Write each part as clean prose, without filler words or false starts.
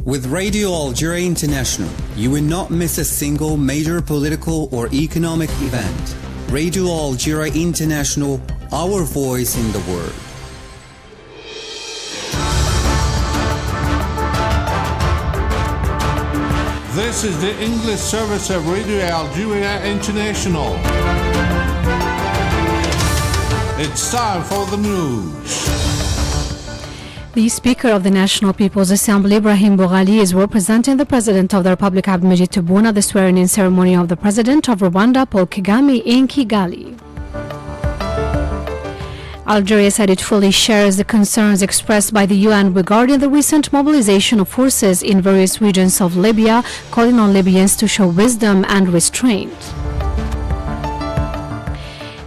With Radio Algeria International, you will not miss a single major political or economic event. Radio Algeria International, our voice in the world. This is the English service of Radio Algeria International. It's time for the news. The Speaker of the National People's Assembly, Ibrahim Boghali, is representing the President of the Republic, Abdelmajid Tebboune, at the swearing-in ceremony of the President of Rwanda, Paul Kagame, in Kigali. Algeria said it fully shares the concerns expressed by the UN regarding the recent mobilization of forces in various regions of Libya, calling on Libyans to show wisdom and restraint.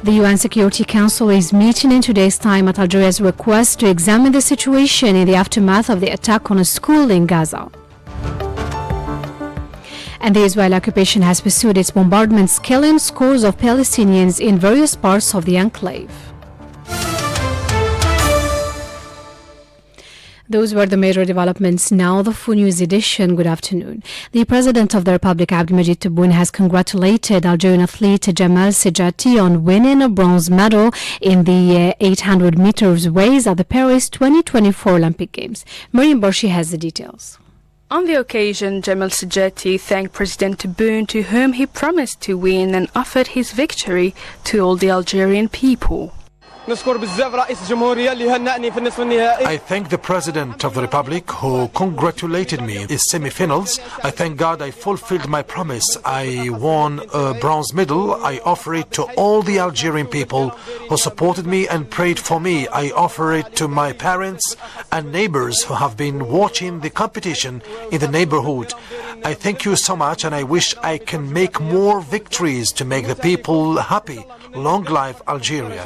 The UN Security Council is meeting in today's time at Algeria's request to examine the situation in the aftermath of the attack on a school in Gaza. And the Israeli occupation has pursued its bombardments, killing scores of Palestinians in various parts of the enclave. Those were the major developments. Now the Full News edition. Good afternoon. The President of the Republic, Abdelmajid Tebboune, has congratulated Algerian athlete Jamal Sejati on winning a bronze medal in the 800 meters race at the Paris 2024 Olympic Games. Mariam Barshi has the details. On the occasion, Jamal Sejati thanked President Tebboune, to whom he promised to win, and offered his victory to all the Algerian people. I thank the President of the Republic who congratulated me in the semi-finals. I thank God I fulfilled my promise. I won a bronze medal. I offer it to all the Algerian people who supported me and prayed for me. I offer it to my parents and neighbors who have been watching the competition in the neighborhood. I thank you so much, and I wish I can make more victories to make the people happy. Long live Algeria.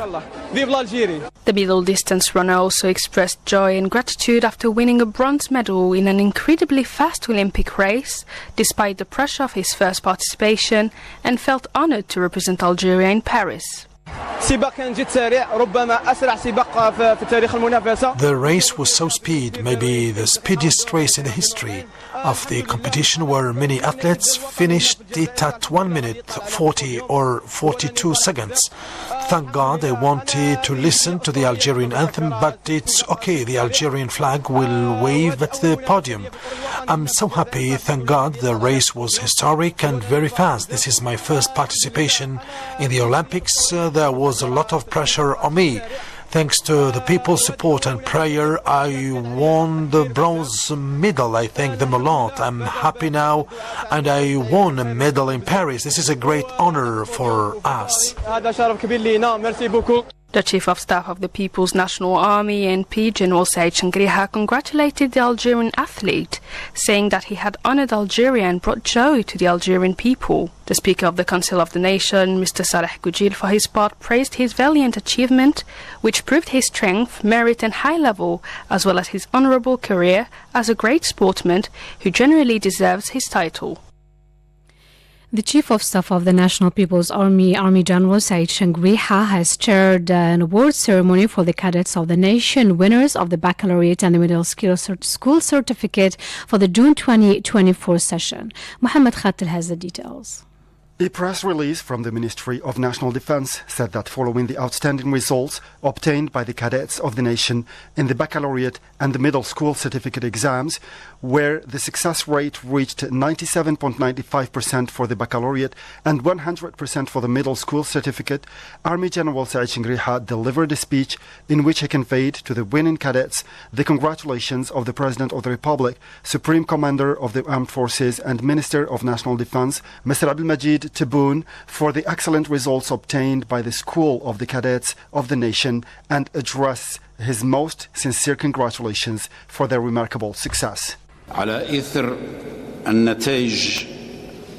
The middle distance runner also expressed joy and gratitude after winning a bronze medal in an incredibly fast Olympic race, despite the pressure of his first participation, and felt honored to represent Algeria in Paris. The race was so speed, maybe the speediest race in the history of the competition, where many athletes finished it at 1 minute 40 or 42 seconds. Thank God I wanted to listen to the Algerian anthem, but it's okay, the Algerian flag will wave at the podium. I'm so happy, thank God, the race was historic and very fast. This is my first participation in the Olympics. There was a lot of pressure on me. Thanks to the people's support and prayer, I won the bronze medal. I thank them a lot. I'm happy now, and I won a medal in Paris. This is a great honor for us. The Chief of Staff of the People's National Army, NP, General Said Changriha, congratulated the Algerian athlete, saying that he had honored Algeria and brought joy to the Algerian people. The Speaker of the Council of the Nation, Mr. Saleh Goujil, for his part, praised his valiant achievement, which proved his strength, merit and high level, as well as his honorable career as a great sportsman who generally deserves his title. The Chief of Staff of the National People's Army, Army General Said Changriha, has chaired an award ceremony for the cadets of the nation, winners of the baccalaureate and the middle school certificate for the June 2024 session. Mohammed Khatil has the details. A press release from the Ministry of National Defense said that following the outstanding results obtained by the cadets of the nation in the baccalaureate and the middle school certificate exams, where the success rate reached 97.95% for the baccalaureate and 100% for the middle school certificate, Army General Said Changriha delivered a speech in which he conveyed to the winning cadets the congratulations of the President of the Republic, Supreme Commander of the Armed Forces and Minister of National Defense, Mr. Abdelmajid Tebboune, for the excellent results obtained by the School of the Cadets of the nation, and address his most sincere congratulations for their remarkable success. على إثر النتائج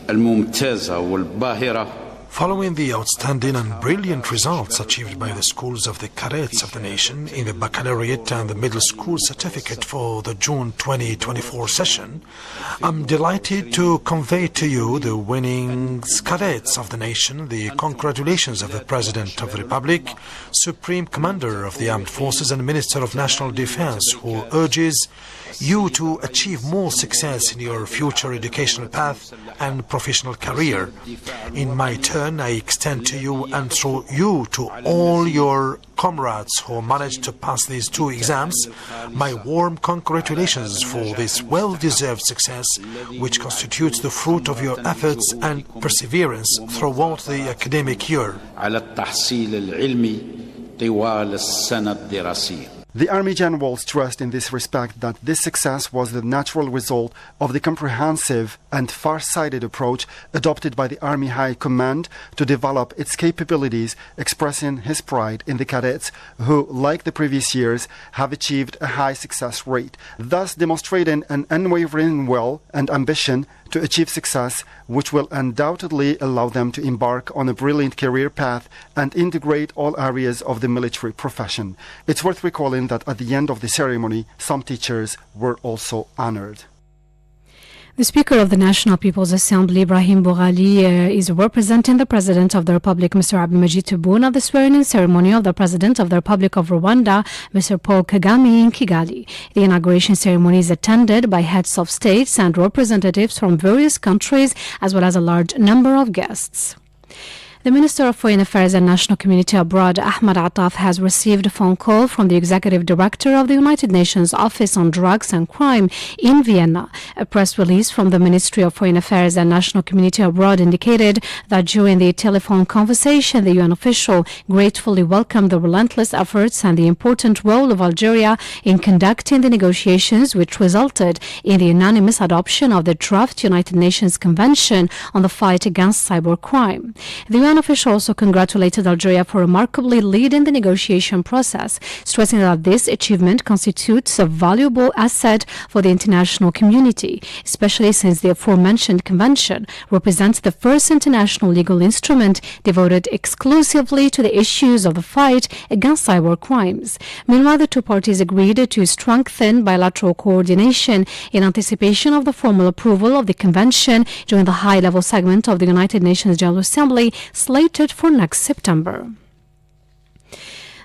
الممتازة والباهرة Following the outstanding and brilliant results achieved by the schools of the cadets of the nation in the baccalaureate and the middle school certificate for the June 2024 session, I'm delighted to convey to you, the winning cadets of the nation, the congratulations of the President of the Republic, Supreme Commander of the Armed Forces and Minister of National Defense, who urges you to achieve more success in your future educational path and professional career. In my turn, I extend to you and through you to all your comrades who managed to pass these two exams my warm congratulations for this well-deserved success, which constitutes the fruit of your efforts and perseverance throughout the academic year. The Army General stressed in this respect that this success was the natural result of the comprehensive and far-sighted approach adopted by the Army High Command to develop its capabilities, expressing his pride in the cadets who, like the previous years, have achieved a high success rate, thus demonstrating an unwavering will and ambition to achieve success, which will undoubtedly allow them to embark on a brilliant career path and integrate all areas of the military profession. It's worth recalling that at the end of the ceremony, some teachers were also honored. The Speaker of the National People's Assembly, Ibrahim Boughali, is representing the President of the Republic, Mr. Abdelmajid Tebboune, at the swearing-in ceremony of the President of the Republic of Rwanda, Mr. Paul Kagame, in Kigali. The inauguration ceremony is attended by heads of states and representatives from various countries, as well as a large number of guests. The Minister of Foreign Affairs and National Community Abroad, Ahmad Attaf, has received a phone call from the Executive Director of the United Nations Office on Drugs and Crime in Vienna. A press release from the Ministry of Foreign Affairs and National Community Abroad indicated that during the telephone conversation, the UN official gratefully welcomed the relentless efforts and the important role of Algeria in conducting the negotiations, which resulted in the unanimous adoption of the draft United Nations Convention on the Fight Against Cybercrime. The UN official also congratulated Algeria for remarkably leading the negotiation process, stressing that this achievement constitutes a valuable asset for the international community, especially since the aforementioned convention represents the first international legal instrument devoted exclusively to the issues of the fight against cyber crimes. Meanwhile, the two parties agreed to strengthen bilateral coordination in anticipation of the formal approval of the convention during the high-level segment of the United Nations General Assembly slated for next September.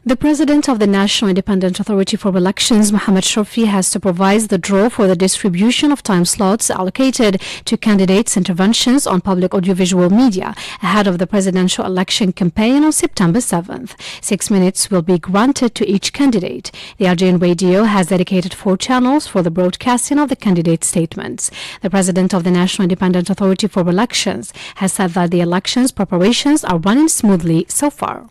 The President of the National Independent Authority for Elections, Mohamed Shorfi, has supervised the draw for the distribution of time slots allocated to candidates' interventions on public audiovisual media ahead of the presidential election campaign on September 7th. 6 minutes will be granted to each candidate. The Algerian radio has dedicated 4 channels for the broadcasting of the candidate statements. The President of the National Independent Authority for Elections has said that the elections preparations are running smoothly so far.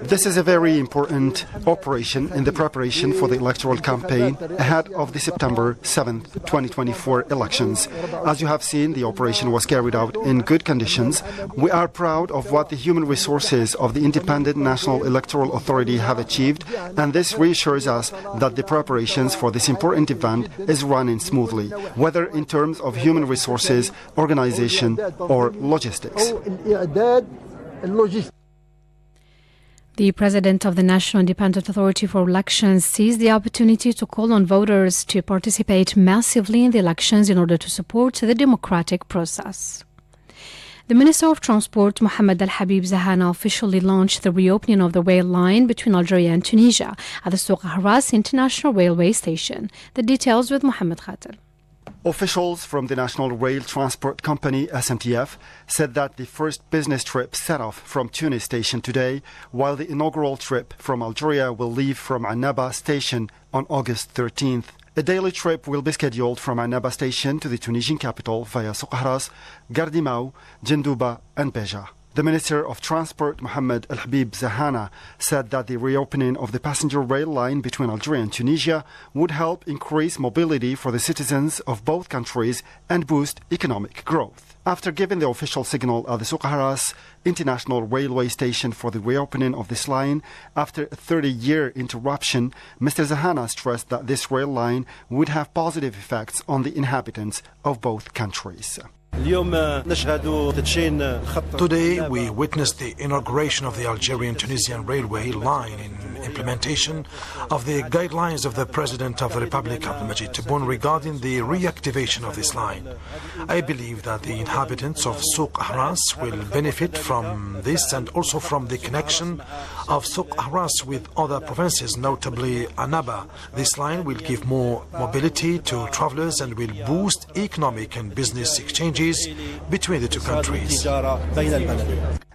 This is a very important operation in the preparation for the electoral campaign ahead of the September 7th, 2024 elections. As you have seen, the operation was carried out in good conditions. We are proud of what the human resources of the Independent National Electoral Authority have achieved, and this reassures us that the preparations for this important event is running smoothly, whether in terms of human resources, organization, or logistics. The President of the National Independent Authority for Elections seized the opportunity to call on voters to participate massively in the elections in order to support the democratic process. The Minister of Transport, Mohamed El Habib Zahana, officially launched the reopening of the rail line between Algeria and Tunisia at the Souq Ahras International Railway Station. The details with Mohamed Khater. Officials from the National Rail Transport Company, SNTF, said that the first business trip set off from Tunis station today, while the inaugural trip from Algeria will leave from Annaba station on August 13th. A daily trip will be scheduled from Annaba station to the Tunisian capital via Souq Ahras, Gardimau, Jendouba and Beja. The Minister of Transport, Mohamed El Habib Zahana, said that the reopening of the passenger rail line between Algeria and Tunisia would help increase mobility for the citizens of both countries and boost economic growth. After giving the official signal at the Souq Ahras International Railway Station for the reopening of this line after a 30-year interruption, Mr. Zahana stressed that this rail line would have positive effects on the inhabitants of both countries. Today, we witnessed the inauguration of the Algerian-Tunisian railway line in implementation of the guidelines of the President of the Republic, Abdelmadjid Tebboune, regarding the reactivation of this line. I believe that the inhabitants of Souk Ahras will benefit from this and also from the connection of Souk Ahras with other provinces, notably Annaba. This line will give more mobility to travelers and will boost economic and business exchanges between the two countries.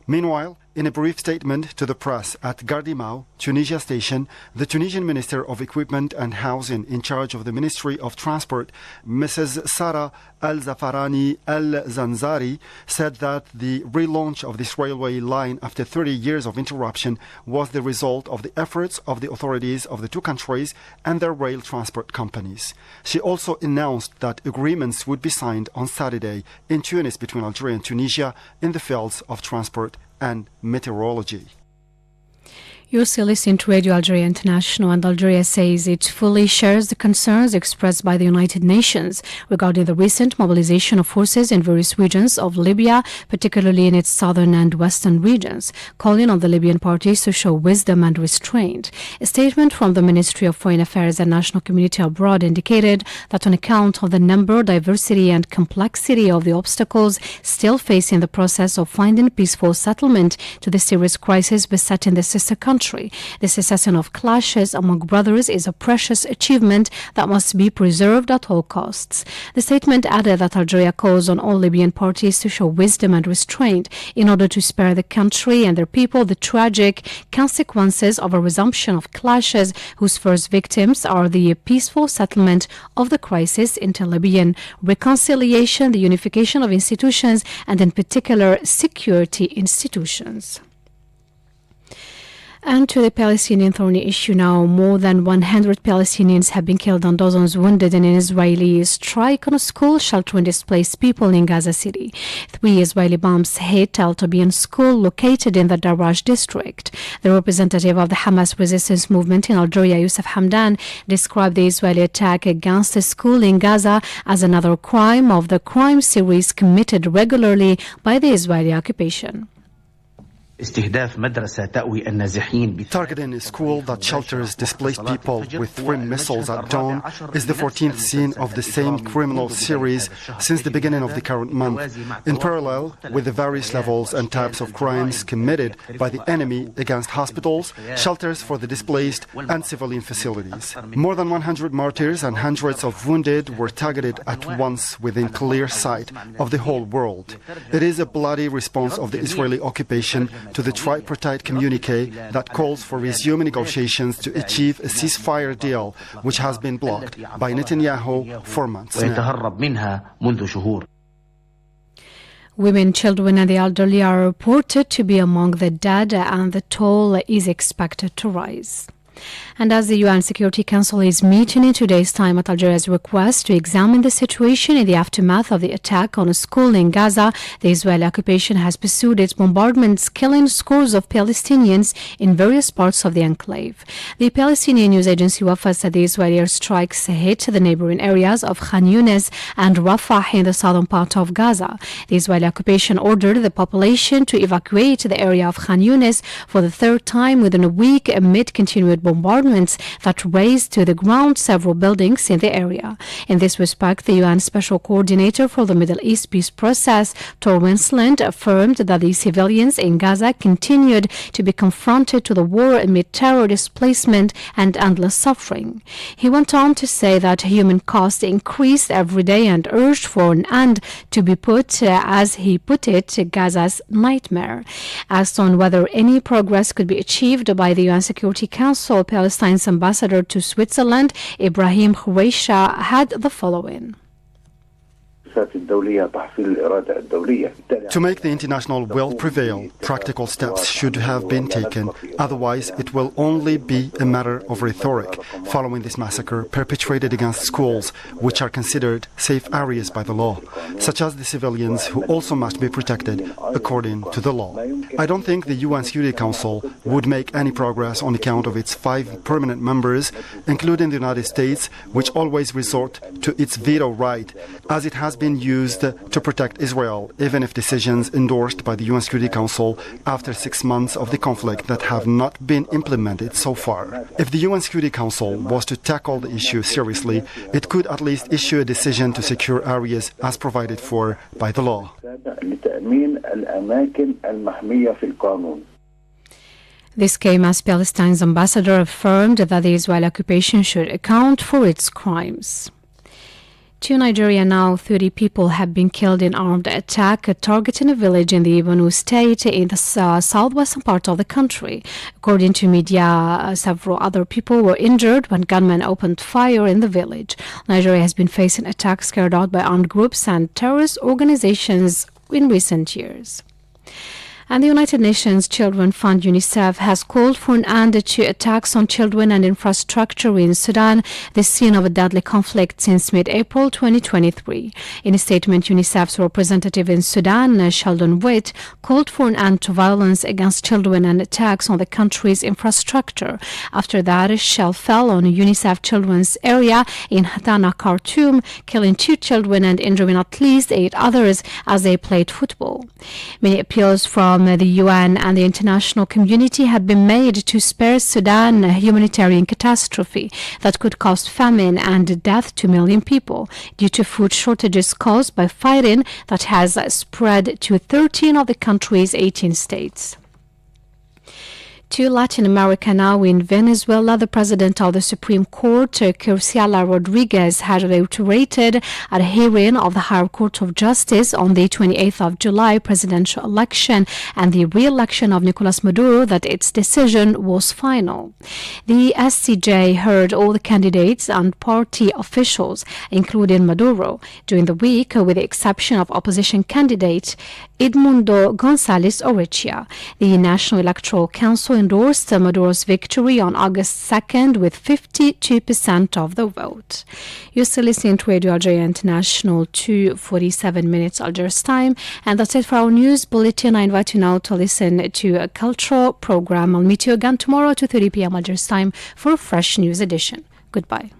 Meanwhile, in a brief statement to the press at Gardimau, Tunisia station, the Tunisian Minister of Equipment and Housing in charge of the Ministry of Transport, Mrs. Sara Al-Zafarani Al-Zanzari, said that the relaunch of this railway line after 30 years of interruption was the result of the efforts of the authorities of the two countries and their rail transport companies. She also announced that agreements would be signed on Saturday in Tunis between Algeria and Tunisia in the fields of transport and meteorology. You're still listening to Radio Algeria International, and Algeria says it fully shares the concerns expressed by the United Nations regarding the recent mobilization of forces in various regions of Libya, particularly in its southern and western regions, calling on the Libyan parties to show wisdom and restraint. A statement from the Ministry of Foreign Affairs and National Community Abroad indicated that on account of the number, diversity and complexity of the obstacles still facing the process of finding peaceful settlement to the serious crisis besetting the sister country, the cessation of clashes among brothers is a precious achievement that must be preserved at all costs. The statement added that Algeria calls on all Libyan parties to show wisdom and restraint in order to spare the country and their people the tragic consequences of a resumption of clashes whose first victims are the peaceful settlement of the crisis, inter-Libyan reconciliation, the unification of institutions, and in particular security institutions. And to the Palestinian thorny issue now, more than 100 Palestinians have been killed and dozens wounded in an Israeli strike on a school sheltering displaced people in Gaza City. 3 Israeli bombs hit Al Tabian school located in the Daraj district. The representative of the Hamas resistance movement in Algeria, Youssef Hamdan, described the Israeli attack against a school in Gaza as another crime of the crime series committed regularly by the Israeli occupation. Targeting a school that shelters displaced people with 3 missiles at dawn is the 14th scene of the same criminal series since the beginning of the current month, in parallel with the various levels and types of crimes committed by the enemy against hospitals, shelters for the displaced, and civilian facilities. More than 100 martyrs and hundreds of wounded were targeted at once within clear sight of the whole world. It is a bloody response of the Israeli occupation to the tripartite communique that calls for resuming negotiations to achieve a ceasefire deal, which has been blocked by Netanyahu for months now. Women, children and the elderly are reported to be among the dead, and the toll is expected to rise. And as the UN Security Council is meeting in today's time at Algeria's request to examine the situation in the aftermath of the attack on a school in Gaza, the Israeli occupation has pursued its bombardments, killing scores of Palestinians in various parts of the enclave. The Palestinian news agency Wafa said the Israeli airstrikes hit the neighboring areas of Khan Yunis and Rafah in the southern part of Gaza. The Israeli occupation ordered the population to evacuate the area of Khan Yunis for the 3rd time within a week amid continued bombardments that razed to the ground several buildings in the area. In this respect, the UN Special Coordinator for the Middle East peace process, Tor Winsland, affirmed that the civilians in Gaza continued to be confronted to the war amid terror, displacement and endless suffering. He went on to say that human cost increased every day and urged for an end to be put, as he put it, Gaza's nightmare. Asked on whether any progress could be achieved by the UN Security Council, Palestine's ambassador to Switzerland, Ibrahim Khoureisha, had the following. To make the international will prevail, practical steps should have been taken. Otherwise, it will only be a matter of rhetoric following this massacre perpetrated against schools, which are considered safe areas by the law, such as the civilians who also must be protected according to the law. I don't think the UN Security Council would make any progress on account of its 5 permanent members, including the United States, which always resort to its veto right, as it has been used to protect Israel, even if decisions endorsed by the UN Security Council after 6 months of the conflict that have not been implemented so far. If the UN Security Council was to tackle the issue seriously, it could at least issue a decision to secure areas as provided for by the law. This came as Palestine's ambassador affirmed that the Israeli occupation should account for its crimes. To Nigeria now, 30 people have been killed in armed attack targeting a village in the Borno state in the southwestern part of the country. According to media, several other people were injured when gunmen opened fire in the village. Nigeria has been facing attacks carried out by armed groups and terrorist organizations in recent years. And the United Nations Children Fund UNICEF has called for an end to attacks on children and infrastructure in Sudan, the scene of a deadly conflict since mid-April 2023. In a statement, UNICEF's representative in Sudan, Sheldon Witt, called for an end to violence against children and attacks on the country's infrastructure. After that, a shell fell on a UNICEF children's area in Hatana, Khartoum, killing 2 children and injuring at least 8 others as they played football. Many appeals from the UN and the international community had been made to spare Sudan a humanitarian catastrophe that could cause famine and death to 1 million people due to food shortages caused by fighting that has spread to 13 of the country's 18 states. To Latin America now, in Venezuela, the president of the Supreme Court, Quirciela Rodriguez, had reiterated at a hearing of the Higher Court of Justice on the 28th of July presidential election and the re-election of Nicolas Maduro that its decision was final. The SCJ heard all the candidates and party officials, including Maduro, during the week, with the exception of opposition candidate Edmundo González Urrutia. The National Electoral Council endorsed Maduro's victory on August 2nd with 52% of the vote. You're still listening to Radio Algeria International, 2:47 minutes Algiers time, and that's it for our news bulletin. I invite you now to listen to a cultural program. I'll meet you again tomorrow at 2:30 p.m. Algiers time for a fresh news edition. Goodbye.